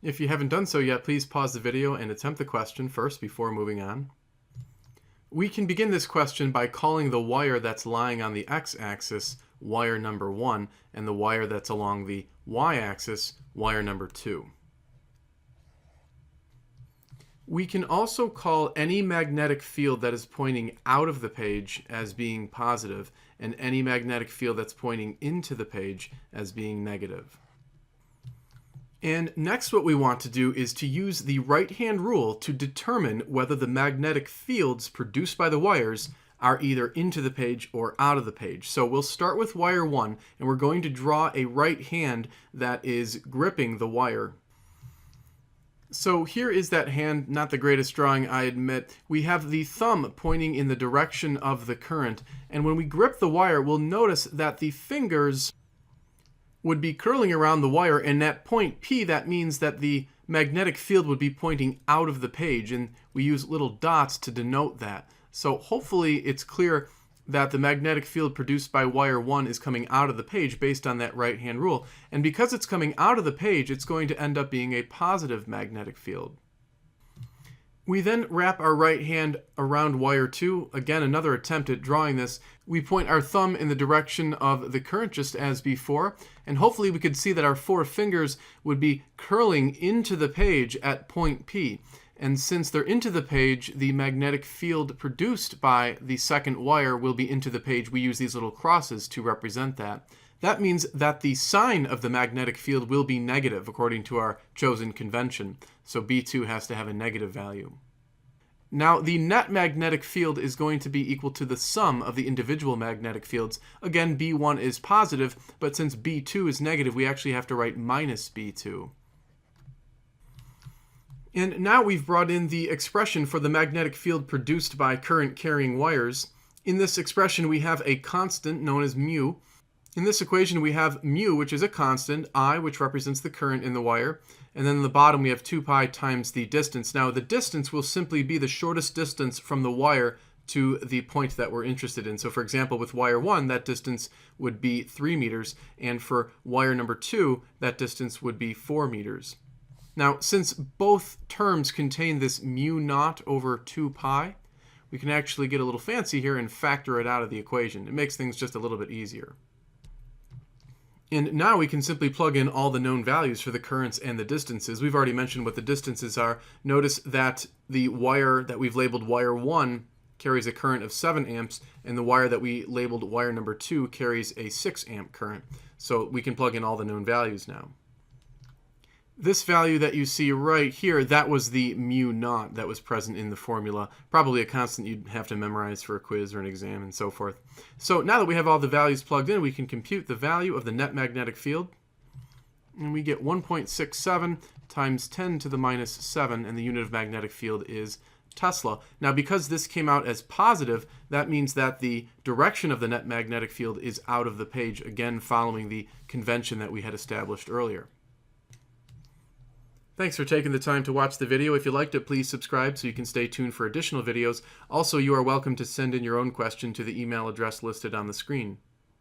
If you haven't done so yet, please pause the video and attempt the question first before moving on. We can begin this question by calling the wire that's lying on the x-axis wire number 1 and the wire that's along the y-axis wire number 2. We can also call any magnetic field that is pointing out of the page as being positive and any magnetic field that's pointing into the page as being negative. And next what we want to do is to use the right-hand rule to determine whether the magnetic fields produced by the wires are either into the page or out of the page. So we'll start with wire 1 and we're going to draw a right hand that is gripping the wire. So here is that hand, not the greatest drawing, I admit. We have the thumb pointing in the direction of the current, and when we grip the wire, we'll notice that the fingers would be curling around the wire, and at point P, that means that the magnetic field would be pointing out of the page, and we use little dots to denote that. So hopefully it's clear that the magnetic field produced by wire 1 is coming out of the page based on that right-hand rule. And because it's coming out of the page, it's going to end up being a positive magnetic field. We then wrap our right hand around wire 2. Again, another attempt at drawing this. We point our thumb in the direction of the current just as before, and hopefully we could see that our 4 fingers would be curling into the page at point P. And since they're into the page, the magnetic field produced by the second wire will be into the page. We use these little crosses to represent that. That means that the sign of the magnetic field will be negative according to our chosen convention. So B2 has to have a negative value. Now, the net magnetic field is going to be equal to the sum of the individual magnetic fields. Again, B1 is positive, but since B2 is negative, we actually have to write minus B2. And now we've brought in the expression for the magnetic field produced by current-carrying wires. In this expression, we have a constant known as mu. In this equation, we have mu, which is a constant, I, which represents the current in the wire, and then in the bottom we have 2 pi times the distance. Now, the distance will simply be the shortest distance from the wire to the point that we're interested in. So, for example, with wire 1, that distance would be 3 meters, and for wire number 2, that distance would be 4 meters. Now, since both terms contain this mu naught over 2 pi, we can actually get a little fancy here and factor it out of the equation. It makes things just a little bit easier. And now we can simply plug in all the known values for the currents and the distances. We've already mentioned what the distances are. Notice that the wire that we've labeled wire 1 carries a current of 7 amps, and the wire that we labeled wire number 2 carries a 6 amp current. So we can plug in all the known values now. This value that you see right here, that was the mu naught that was present in the formula. Probably a constant you'd have to memorize for a quiz or an exam and so forth. So now that we have all the values plugged in, we can compute the value of the net magnetic field. And we get 1.67 times 10 to the minus 7, and the unit of magnetic field is Tesla. Now, because this came out as positive, that means that the direction of the net magnetic field is out of the page, again following the convention that we had established earlier. Thanks for taking the time to watch the video. If you liked it, please subscribe so you can stay tuned for additional videos. Also, you are welcome to send in your own question to the email address listed on the screen.